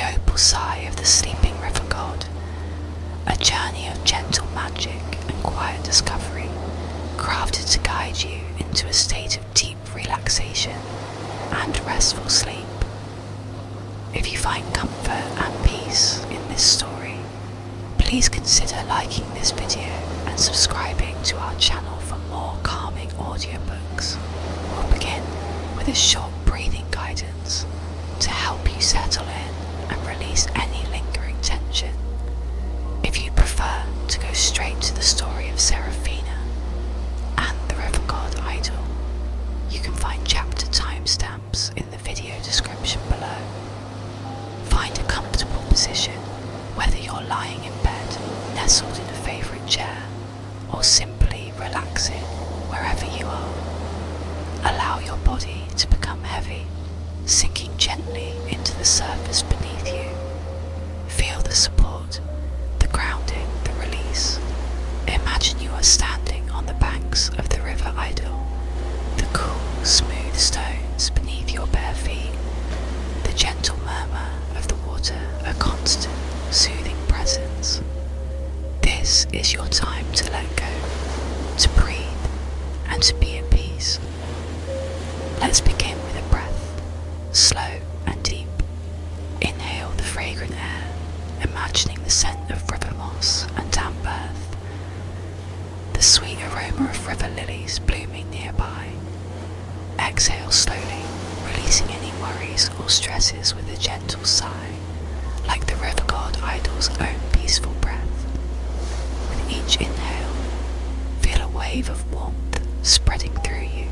Opal Sigh of the sleeping river god, a journey of gentle magic and quiet discovery, crafted to guide you into a state of deep relaxation and restful sleep. If you find comfort and peace in this story, please consider liking this video and subscribing to our channel for more calming audiobooks. We'll begin with a short breathing guidance to help you settle in and release any lingering tension. If you prefer to go straight to the story of Seraphina and the river god Idyll, you can find chapter timestamps in the video description below. Find a comfortable position, whether you're lying in bed, nestled in a favourite chair, or simply relaxing wherever you are. Allow your body to become heavy, sinking gently into the surface beneath you. Feel the support, the grounding, the release. Imagine you are standing on the banks of the River Idyll, the cool, smooth stones beneath your bare feet, the gentle murmur of the water, a constant, soothing presence. This is your time to let go, to breathe, and to be at peace. Let's begin with a breath, slow and deep. Inhale the fragrant air, imagining the scent of river moss and damp earth, the sweet aroma of river lilies blooming nearby. Exhale slowly, releasing any worries or stresses with a gentle sigh, like the river god Idyll's own peaceful breath. With each inhale, feel a wave of warmth spreading through you,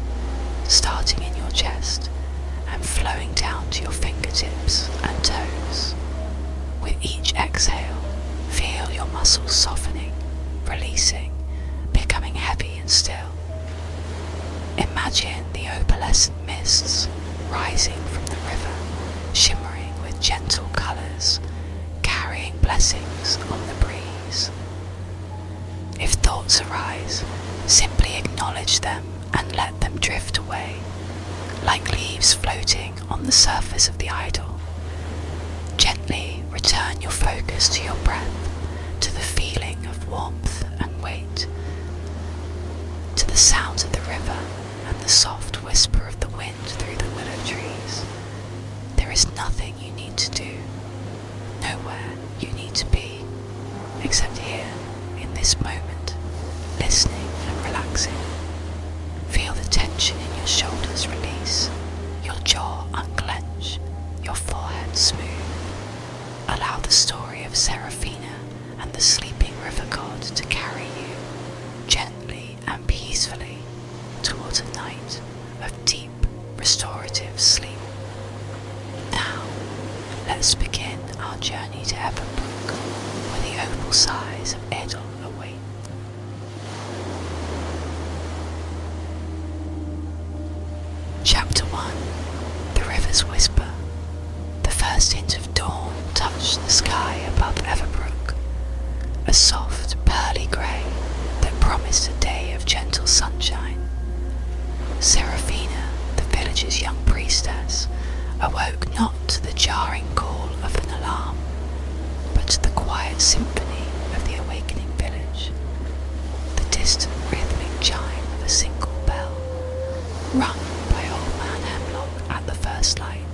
starting in your chest and flowing down to your fingertips and toes. With each exhale, feel your muscles softening, releasing, becoming heavy and still. Imagine the opalescent mists rising from the river, shimmering with gentle colours, carrying blessings on the breeze. If thoughts arise, simply acknowledge them and let them drift away, like leaves floating on the surface of the Idyll. Gently return your focus to your breath, to the feeling of warmth and weight, to the sounds of the river and the soft whisper of the wind through the willow trees. There is nothing you need to do, nowhere you need to be, except here, in this moment, listening and relaxing. Feel the tension in your shoulders release, your jaw unclench, your forehead smooth. Allow the story of Seraphina and the sleeping river god to carry you gently and peacefully towards a night of deep, restorative sleep. Now, let's begin our journey to Everbrook, where the opal sighs of Idyll await. Chapter 1. The River's Whisper. The first hint of dawn touched the sky above Everbrook, a soft, pearly grey that promised a day of gentle sunshine. Seraphina, the village's young priestess, awoke not to the jarring call of an alarm, but to the quiet symphony of the awakening village, the distant rhythmic chime of a single bell, rung by old man Hemlock at the first light,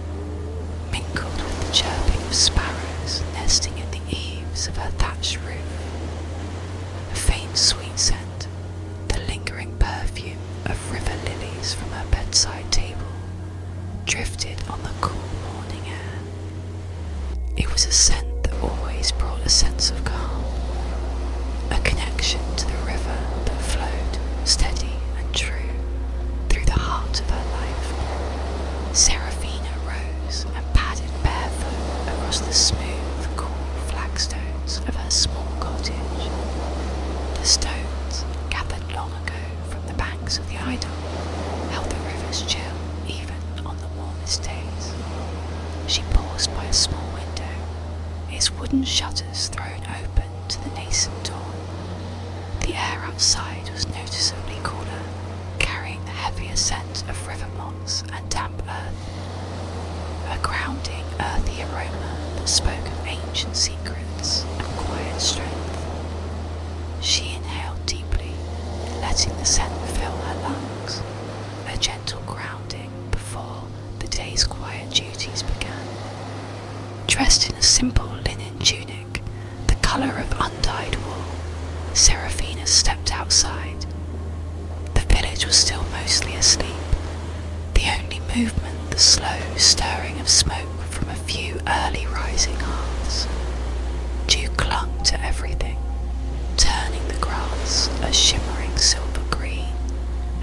mingled with the chirping of sparrows nesting in the eaves of her thatched roof. A faint sweet scent, the lingering perfume of river lilies from her bedside table, drifted on the cool morning air. It was a scent that always brought a sense of calm, a connection to the river that flowed steady and true through the heart of her life. Seraphina rose and padded barefoot across the smooth, cool flagstones of her small cottage. The stones, gathered long ago from the banks of the Idyll, held the river's chill even on the warmest days. She paused by a small window, its wooden shutters thrown open to the nascent dawn. The air outside was noticeably cooler, carrying the heavier scent of river moss and damp earth, a grounding, earthy aroma that spoke of ancient secrets and quiet strength. She inhaled deeply, letting the scent fill her lungs, a gentle grounding before the day's quiet duties began. Dressed in a simple linen tunic, the colour of undyed wool, Seraphina stepped outside. The village was still mostly asleep, the only movement the slow stirring of smoke from a few early rising hearths. Dew clung to everything, turning the grass a shimmering silver green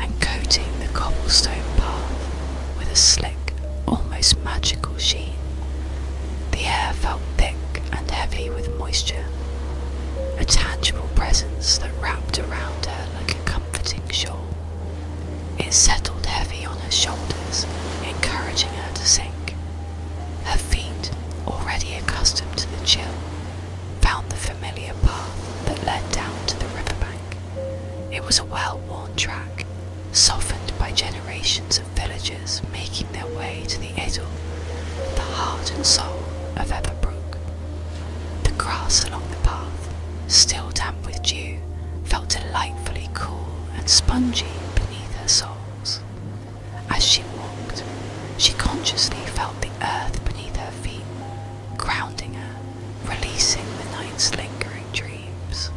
and coating the cobblestone path with a slick, almost magical sheen. The air felt thick and heavy with moisture, a tangible presence that wrapped around her like a comforting shawl. It settled heavy on her shoulders, encouraging her to sink. Her feet, already accustomed to the chill, found the familiar path that led down to the riverbank. It was a well-worn track, softened by generations of villagers making their way to the Idyll, the heart and soul of Everbrook. The grass along the path, still damp with dew, felt delightfully cool and spongy beneath her soles. As she walked, she consciously felt the earth beneath her feet, grounding her, releasing the night's lingering dreams.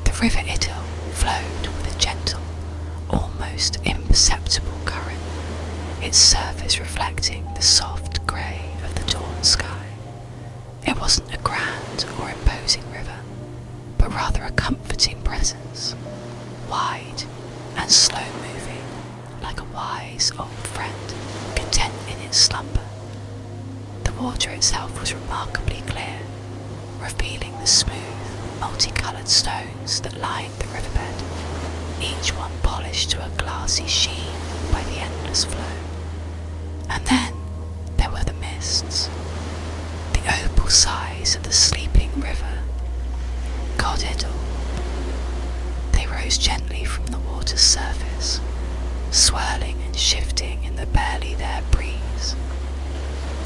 The River Idyll flowed with a gentle, almost imperceptible current, its surface reflecting the soft grey of the dawn sky. It wasn't a grand or imposing river, but rather a comforting presence, wide and slow-moving, like a wise old friend, content in its slumber. The water itself was remarkably clear, revealing the smooth, multicoloured stones that lined the riverbed, each one polished to a glassy sheen by the endless flow. And then there were the mists, the opal sighs of the sleeping river, God Idyll. They rose gently from the water's surface, swirling and shifting in the barely there breeze.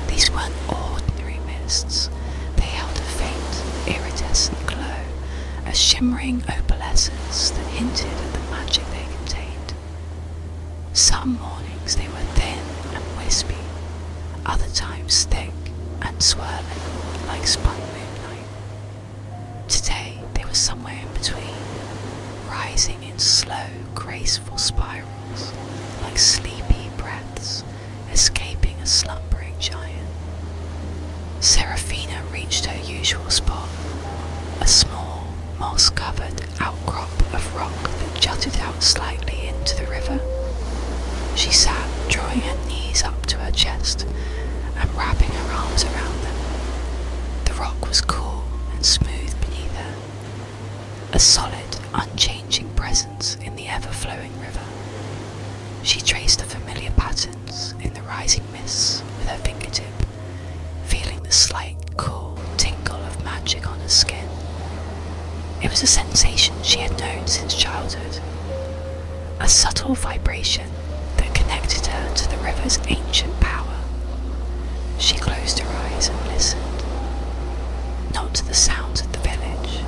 These weren't ordinary mists, they held a faint, iridescent glow, a shimmering opalescence that hinted at the magic they contained. Some mornings they were thin and wispy, other times thick and swirling like spun moonlight. Today they were somewhere in between, rising in slow, graceful spirals, like sleepy breaths escaping a slumbering giant. Seraphina reached her usual spot, a small, moss-covered outcrop of rock that jutted out slightly into the river. She sat, drawing her knees up to her chest and wrapping her arms around them. The rock was cool and smooth beneath her, a solid, unchanging presence in the ever-flowing river. She traced the familiar patterns in the rising mists with her fingertip, feeling the slight, cool tingle of magic on her skin. It was a sensation she had known since childhood, a subtle vibration that connected her to the river's ancient power. She closed her eyes and listened, not to the sounds of the village,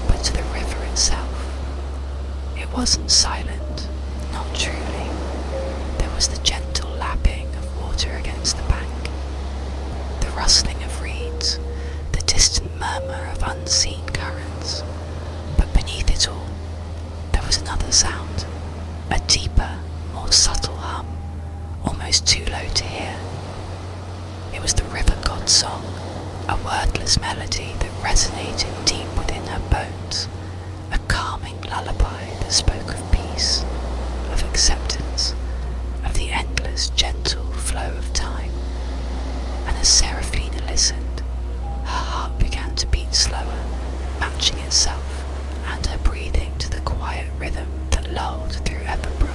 but to the river itself. It wasn't silent, not truly. There was the gentle lapping of water against the bank, the rustling of reeds, the distant murmur of unseen currents. But beneath it all, there was another sound, a deeper, more subtle hum, almost too low to hear. It was the river god's song, a wordless melody that resonated deep within her bones, a calming lullaby that spoke of peace, of acceptance, of the endless, gentle flow of time. And as Seraphina listened, her heart began to beat slower, matching itself and her breathing to the quiet rhythm that lulled through Everbrook.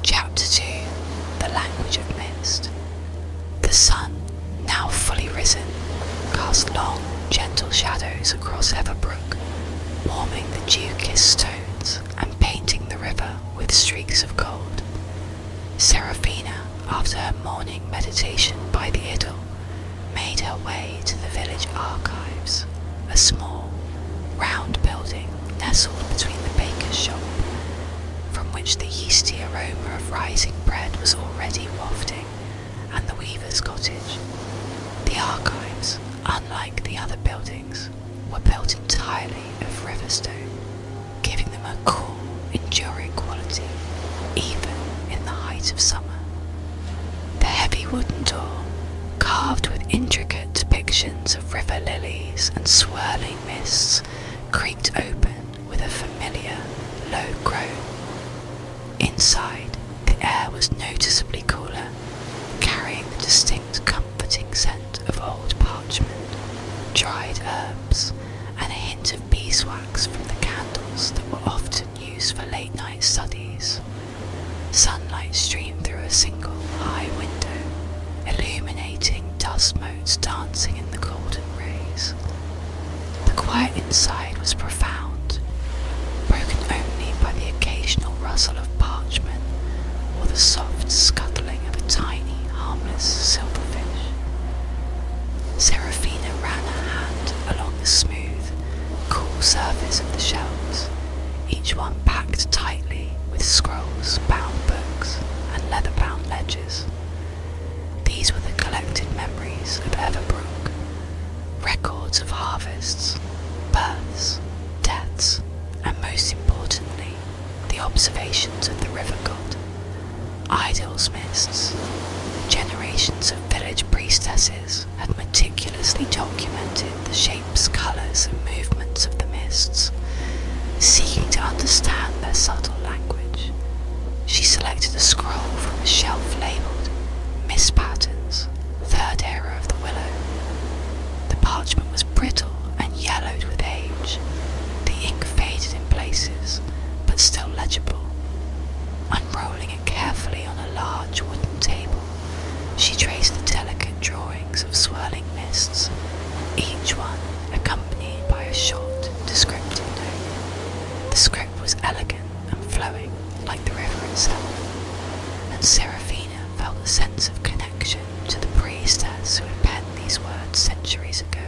Chapter 2. The Language of Mist. The sun, now fully risen, cast long, gentle shadows across Everbrook, warming the dew-kissed stones and painting the river with streaks of gold. Seraphina, after her morning meditation by the Idyll, made her way to the village archives, a small, round building nestled between the baker's shop, from which the yeasty aroma of rising bread was already wafting, and the weaver's cottage. The archives, unlike the other buildings, were built entirely of river stone, giving them a cool, enduring quality, even in the height of summer. The heavy wooden door, carved with intricate depictions of river lilies and swirling mists, creaked open with a familiar, low groan. Inside, the air was noticeably cooler, carrying the distinct comforting scent of old parchment, dried herbs, and a hint of beeswax from the candles that were often used for late-night studies. Sunlight streamed through a single high window, illuminating dust motes dancing in the golden rays. The quiet inside was profound, broken only by the occasional rustle of parchment or the soft scuttling of a tiny, harmless silverfish. Seraphina ran her hand along the smooth, cool surface of the shelves, each one packed tightly with scrolls, bound books, and leather-bound ledgers. These were the collected memories of Everbrook, records of harvests, births, deaths, and most importantly, the observations of the river god. Idyll's mists. Generations of village priestesses had meticulously documented the shapes, colours, and movements of the mists, seeking to understand their subtle language. She selected a scroll from a shelf labelled Mist Patterns, Third Era of the Willow. The parchment was brittle and yellowed with age, the ink faded in places, but still legible. Unrolling it carefully on a large wooden table, she traced the delicate drawings of swirling mists, each one accompanied by a short, descriptive note. The script was elegant and flowing, like the river itself, and Seraphina felt a sense of connection to the priestess who had penned these words centuries ago.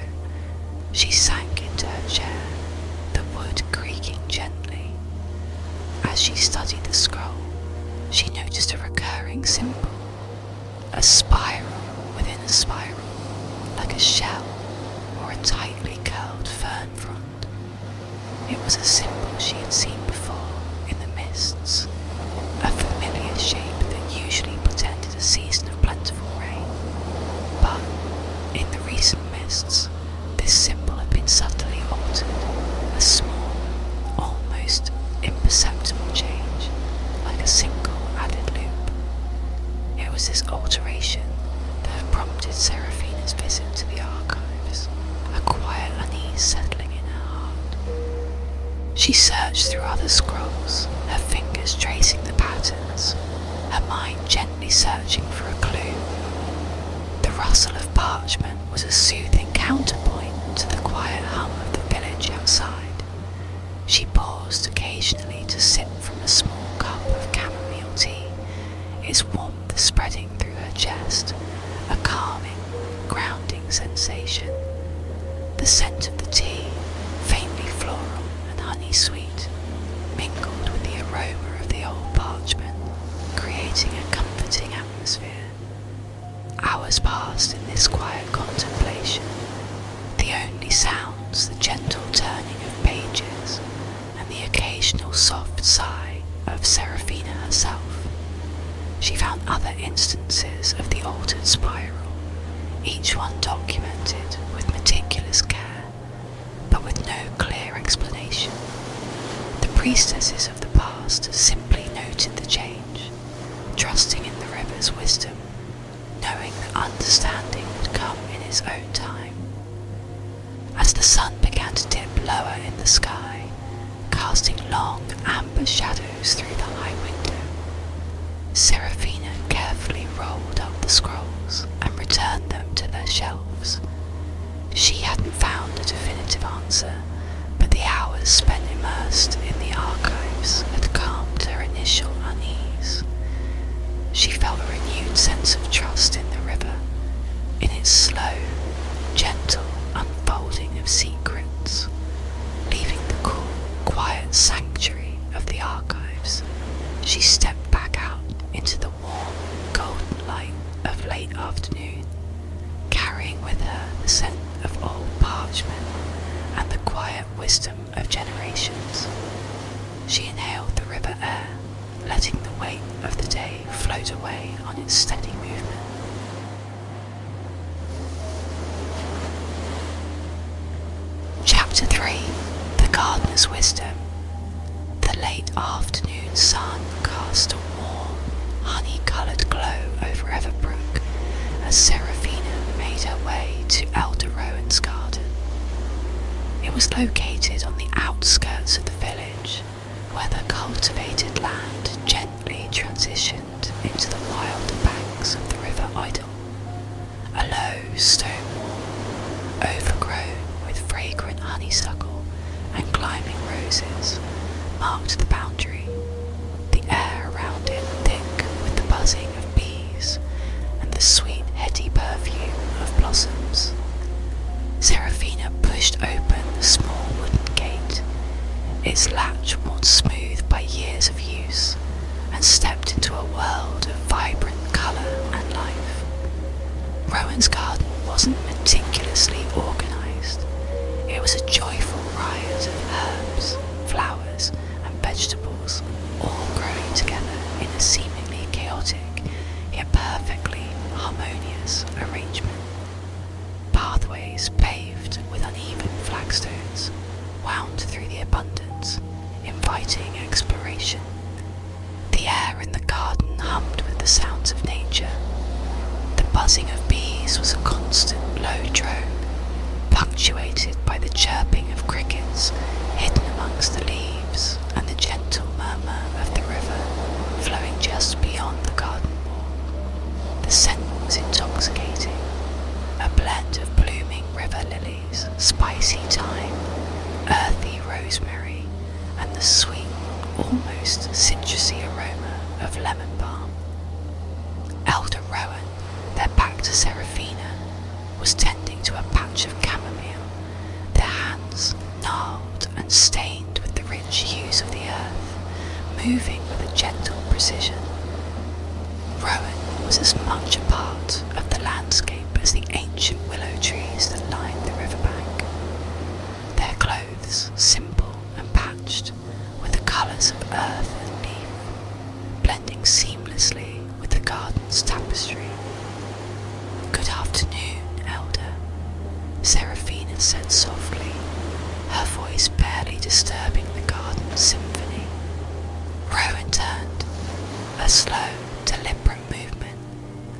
She sank into her chair, the wood creaking gently. As she studied the scroll, she noticed a recurring symbol, a spiral within a spiral, like a shell or a tightly curled fern frond. It was a symbol she had seen before in the mists, a familiar shape that usually portended a season of plentiful rain. But in the recent mists, this symbol had been subtly altered, a small, almost imperceptible change, like a single added loop. It was this alteration that had prompted Seraphina's visit to the archives, a quiet unease settling in her heart. She searched through other scrolls, her fingers tracing the patterns, her mind gently searching for a clue. The rustle of parchment was a soothing counterpoint to the quiet hum of the village outside. She paused occasionally to sip from a small cup of chamomile tea, its warmth spreading through her chest, a calming, grounding sensation. The scent of the tea, faintly floral and honey-sweet, mingled with the aroma of the old parchment, creating a comforting atmosphere. Hours passed in this quiet contemplation, the only sounds the gentle turning of pages and the occasional soft sigh of Seraphina herself. She found other instances of the altered spiral, each one documented with meticulous care, but with no clear explanation. The priestesses of the past simply noted the change, trusting in the river's wisdom, knowing that understanding would come in its own time. As the sun began to dip lower in the sky, casting long amber shadows through the high window, Seraphina carefully rolled up the scrolls and returned them to their shelves. She hadn't found a definitive answer, but the hours spent immersed immersed in the archives had calmed her initial unease. she felt a renewed sense of trust in the river, in its slow, gentle unfolding of secrets, leaving the cool, quiet sanctuary of the archives. She stepped back out into the warm, golden light of late afternoon, carrying with her the scent of old parchment and the quiet wisdom of generations. She inhaled the river air, letting the weight of the day float away on its steady movement. Chapter 3. The Gardener's Wisdom. The late afternoon sun cast a warm, honey-coloured glow over Everbrook as Seraphina made her way to Elder Rowan's garden. It was located on the outskirts of the village, where the cultivated land gently transitioned into the wilder banks of the River Idyll. A low stone wall, overgrown with fragrant honeysuckle and climbing roses, marked the boundary, the air around it thick with the buzzing of bees and the sweet heady perfume of blossoms. Seraphina pushed open the small wooden gate, its latch worn smooth by years of use, and stepped into a world of vibrant colour and life. Rowan's garden wasn't meticulously organised. It was a joyful riot of herbs, flowers and vegetables, all growing together in a seemingly chaotic yet perfectly harmonious arrangement. Pathways paved with uneven flagstones wound through the abundance, inviting exploration. The air in the garden hummed with the sounds of nature. The buzzing of bees was a constant low drone, punctuated by the chirping of crickets hidden amongst the leaves and the gentle murmur of the river flowing just beyond the garden wall. The scent was intoxicating, a blend of blooming river lilies, spicy thyme, earthy rosemary, and the sweet, almost citrusy aroma of lemon balm. Elder Rowan, their back to Seraphina, was tending to a patch of chamomile, their hands gnarled and stained with the rich hues of the earth, moving with a gentle precision. Rowan was as much a part of the landscape as the ancient willow trees that lined the riverbank. Their clothes, simple and patched, with the colours of earth and leaf, blending seamlessly with the garden's tapestry. "Good afternoon, Elder," Seraphina said softly, her voice barely disturbing the garden's symphony. Rowan turned, a slow, deliberate movement,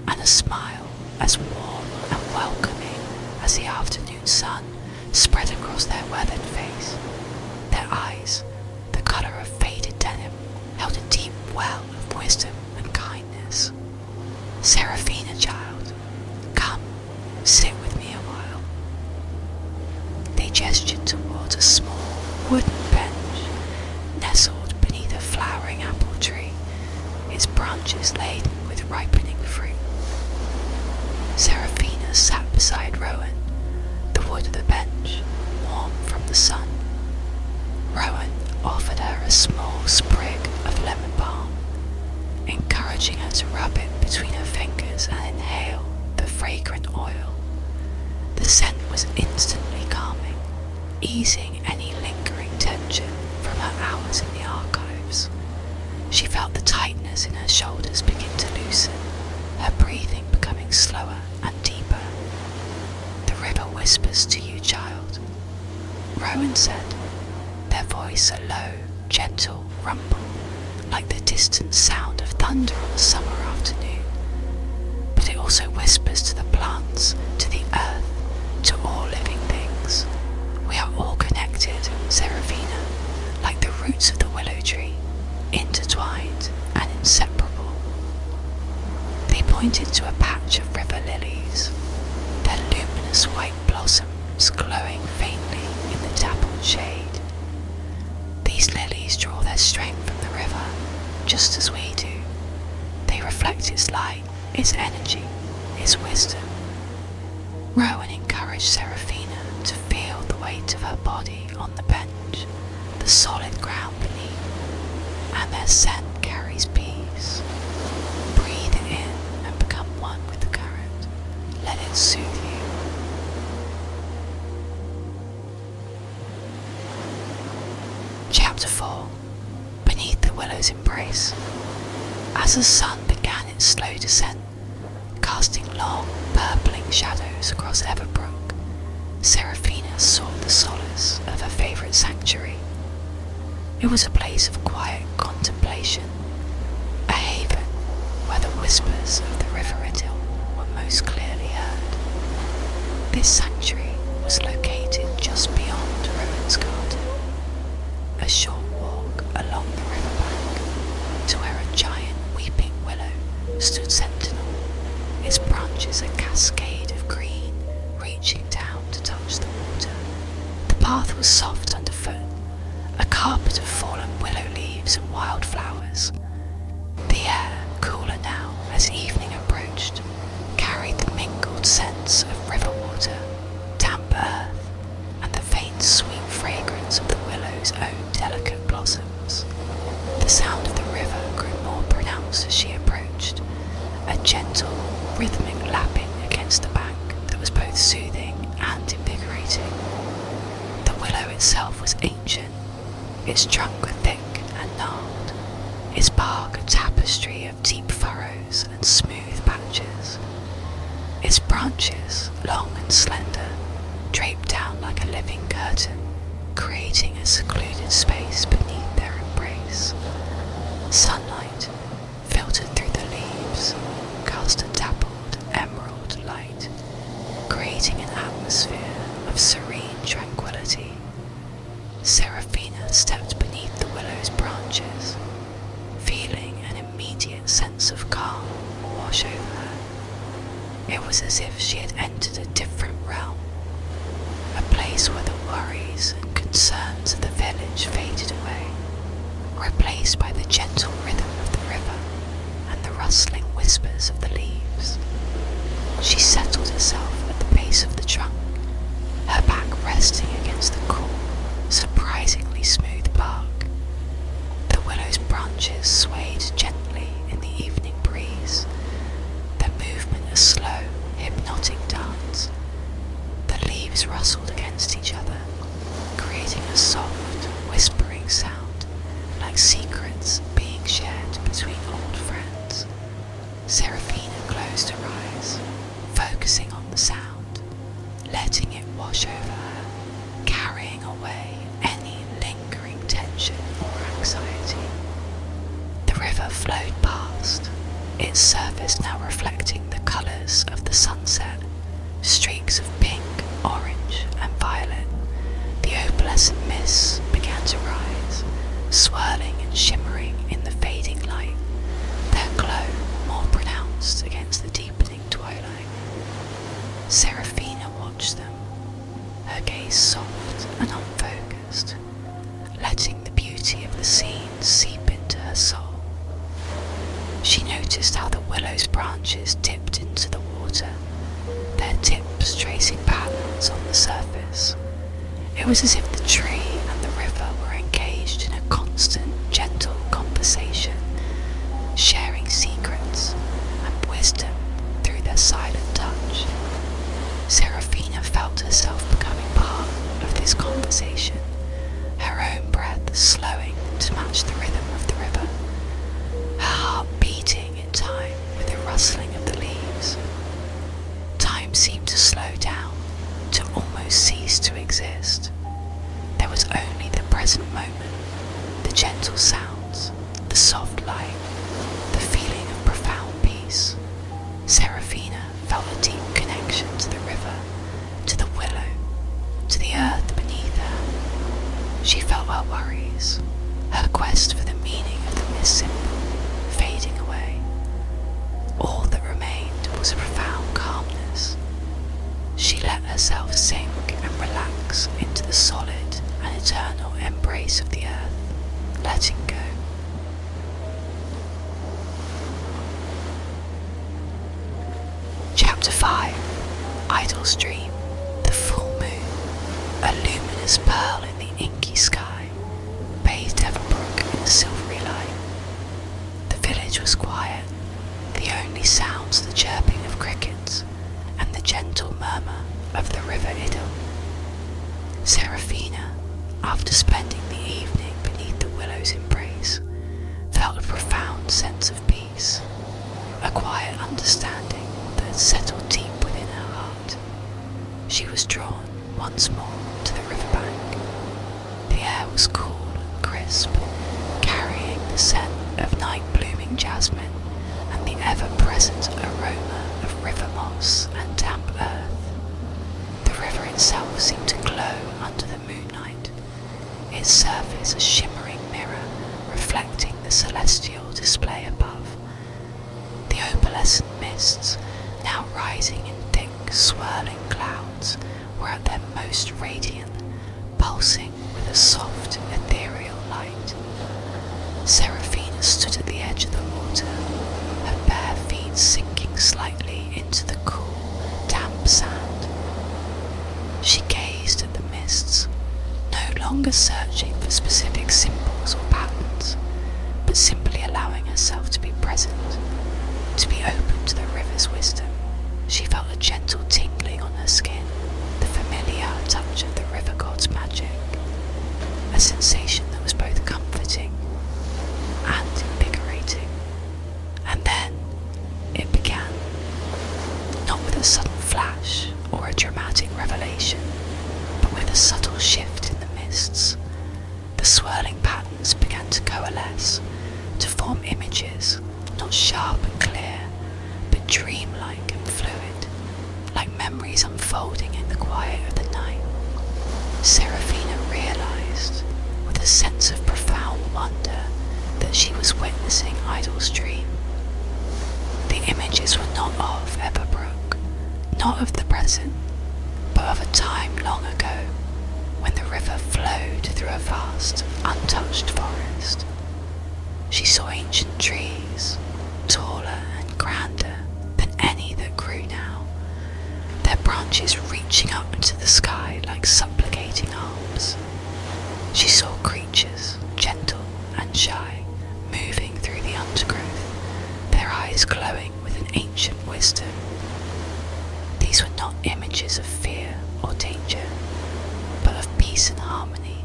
and a smile as warm and welcoming as the afternoon sun spread across their weathered face. Their eyes, the colour of faded denim, held a deep well of wisdom and kindness. "Seraphina, child, come, sit with me a while." They gestured towards a small wooden bench nestled beneath a flowering apple tree, its branches laden with ripening fruit. Seraphina sat beside Rowan, the wood of the bench warm from the sun. Rowan offered her a small sprig of lemon balm, encouraging her to rub it between her fingers and inhale the fragrant oil. The scent was instantly calming, easing any lingering tension from her hours in the archives. She felt the tightness in her shoulders begin to loosen, her breathing becoming slower and deeper. "The river whispers to you, child," Rowan said, their voice a low, gentle rumble, like the distant sound of thunder on a summer afternoon. "But it also whispers to the plants, to the earth, to all living things. We are all connected, Seraphina, like the roots of the willow tree, intertwined and inseparable." They pointed to a patch of river lilies, their luminous white blossoms glowing faintly in the dappled shade. "These lilies draw their strength from the river, just as we do. They reflect its light, its energy, its wisdom. Rowan encouraged Seraphina to feel the weight of her body on the bench, the solid ground beneath, and their scent carries peace. Breathe it in and become one with the current. Let it soothe you. Chapter 4. Beneath the Willow's Embrace. As the sun began its slow descent, casting long, purpling shadows across Everbrook, Seraphina sought the solace of her favourite sanctuary. It was a place of quiet contemplation, a haven where the whispers of the River Idyll were most clearly heard. This sanctuary was located just beyond Rowan's garden, a short walk along the riverbank to where a giant weeping willow stood sentinel, its branches a cascade of green reaching down to touch the water. The path was soft underfoot, a carpet of fallen willow leaves and wildflowers. The air, cooler now as evening approached, carried the mingled scents of river water, damp earth, and the faint sweet fragrance of the willow's own delicate blossoms. The sound of the river grew more pronounced as she approached, a gentle, rhythmic lapping against the bank that was both soothing and invigorating. The willow itself was ancient, its trunk thick and gnarled, its bark a tapestry of deep furrows and smooth patches. Its branches, long and slender, draped down like a living curtain, creating a secluded space beneath their embrace. Sunlight, filtered through the leaves, cast a dappled emerald light, creating an atmosphere of serene tranquility. Seraphina stepped beneath the willow's branches, feeling an immediate sense of calm wash over her. It was as if she had entered a different realm, a place where the worries and concerns of the village faded away, replaced by the gentle rhythm of the river and the rustling whispers of the leaves. She settled herself at the base of the trunk, her back resting against the cool, surprisingly smooth bark. The willow's branches swayed gently in the evening breeze, their movement a slow, hypnotic dance. The leaves rustled against each other, creating a soft, whispering sound, like secrets being shared between old friends. Seraphina closed her eyes, focusing on the sound, letting it wash over her, carrying away any lingering tension or anxiety. The river flowed past, its surface now reflecting the colours of the sunset, streaks of pink, orange and violet. The opalescent mists began to rise, swirling and shimmering in the fading light, their glow more pronounced against the deepening twilight. Seraphina watched them, her gaze soft and unfocused, letting the beauty of the scene seep into her soul. She noticed how the willow's branches dipped into the water, their tips tracing patterns on the surface. It was as if the tree and the river were engaged in a constant, gentle conversation, sharing secrets and wisdom through their silent touch. Seraphina felt herself becoming part of this conversation, her own breath slowing to match the rhythm of the river, her heart beating in time with the rustling of the leaves. Time seemed to slow down, to almost cease to exist. There was only the present moment, the gentle sounds, the soft light, the feeling of profound peace. Seraphina felt a deep connection to the river, to the willow, to the earth beneath her. She felt her worries, her quest for the meaning of the mist symbol, fading away. All that Chapter 5. Idyll's Dream. The full moon, a luminous pearl in the inky sky, bathed Everbrook in a silvery light. The village was quiet, the only sounds the chirping of crickets and the gentle murmur of the River Idyll. Seraphina, after spending the evening beneath the willow's embrace, felt a profound sense of peace, a quiet understanding that had settled deep within her heart. She was drawn once more to the riverbank. The air was cool and crisp, carrying the scent of night-blooming jasmine and the ever-present aroma of river moss and damp earth. The river itself seemed to glow under the moonlight, its surface a shimmering mirror reflecting the celestial display above. The opalescent mists, now rising in thick, swirling clouds, were at their most radiant, pulsing with a soft, ethereal light. Seraphina stood at the edge of the water, her bare feet sinking slightly into the cool, damp sand. She gazed at the mists, no longer searching for specific symbols or patterns, but simply allowing herself to be present, to be open to the river's wisdom. She felt a gentle tingling on her skin, the familiar touch of the river god's magic, a sensation that was both comforting and invigorating. And then it began, not with a sudden flash or a dramatic revelation, but with a subtle shift in the mists. The swirling patterns began to coalesce, to form images, not sharp and clear, but dreamlike and fluid, like memories unfolding in the quiet of the night. Seraphina realized, with a sense of profound wonder, that she was witnessing Idyll's dream. The images were not of Everbrook, not of the present, but of a time long ago, when the river flowed through a vast, untouched forest. She saw ancient trees, taller and grander than any that grew now, their branches reaching up into the sky like supplicating arms. She saw creatures, gentle and shy, moving through the undergrowth, their eyes glowing with an ancient wisdom. These were not images of fear or danger, but of peace and harmony,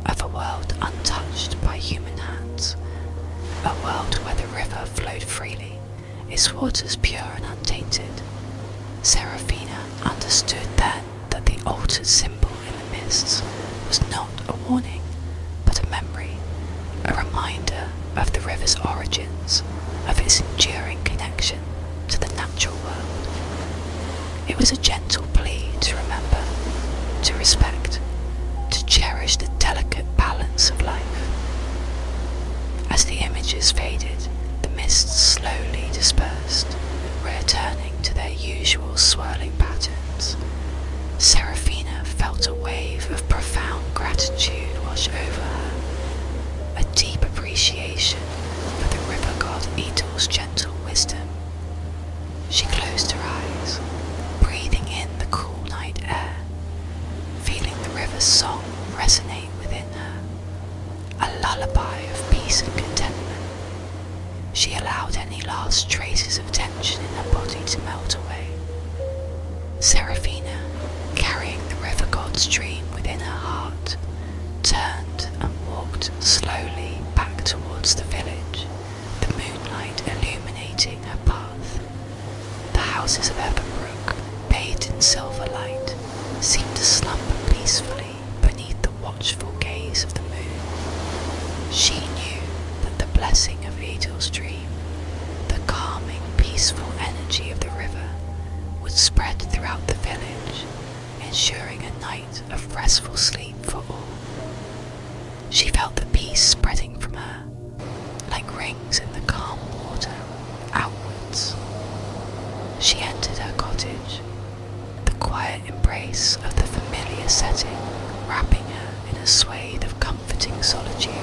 of a world untouched by human hands, a world where the river flowed freely, its waters pure and untainted. Seraphina understood then that the altered symbol in the mists was not a warning, but a memory, a reminder of the river's origins, of its enduring connection to the natural world. It was a gentle plea to remember, to respect, to cherish the delicate balance of life. As the images faded, the mists slowly dispersed, returning to their usual swirling patterns. Seraphina felt a wave of profound gratitude wash over her, a deep appreciation for the river god Idyll's gentle wisdom. She closed her eyes, breathing in the cool night air, feeling the river's song resonate within her, a lullaby of peace and contentment. She allowed any last traces of tension in her body to melt away. Seraphina, carrying the river god's dream within her heart, turned and walked slowly back towards the village, the moonlight illuminating her path. The houses of Everbrook, bathed in silver light, seemed to slumber peacefully beneath the watchful gaze of the moon. She knew that the blessing of Idyll's dream, the calming, peaceful energy of the river, would spread throughout the village, ensuring a night of restful sleep for all. She felt the peace spreading from her, like rings in the calm water, outwards. She entered her cottage, the quiet embrace of the familiar setting wrapping her in a swathe of comforting solitude.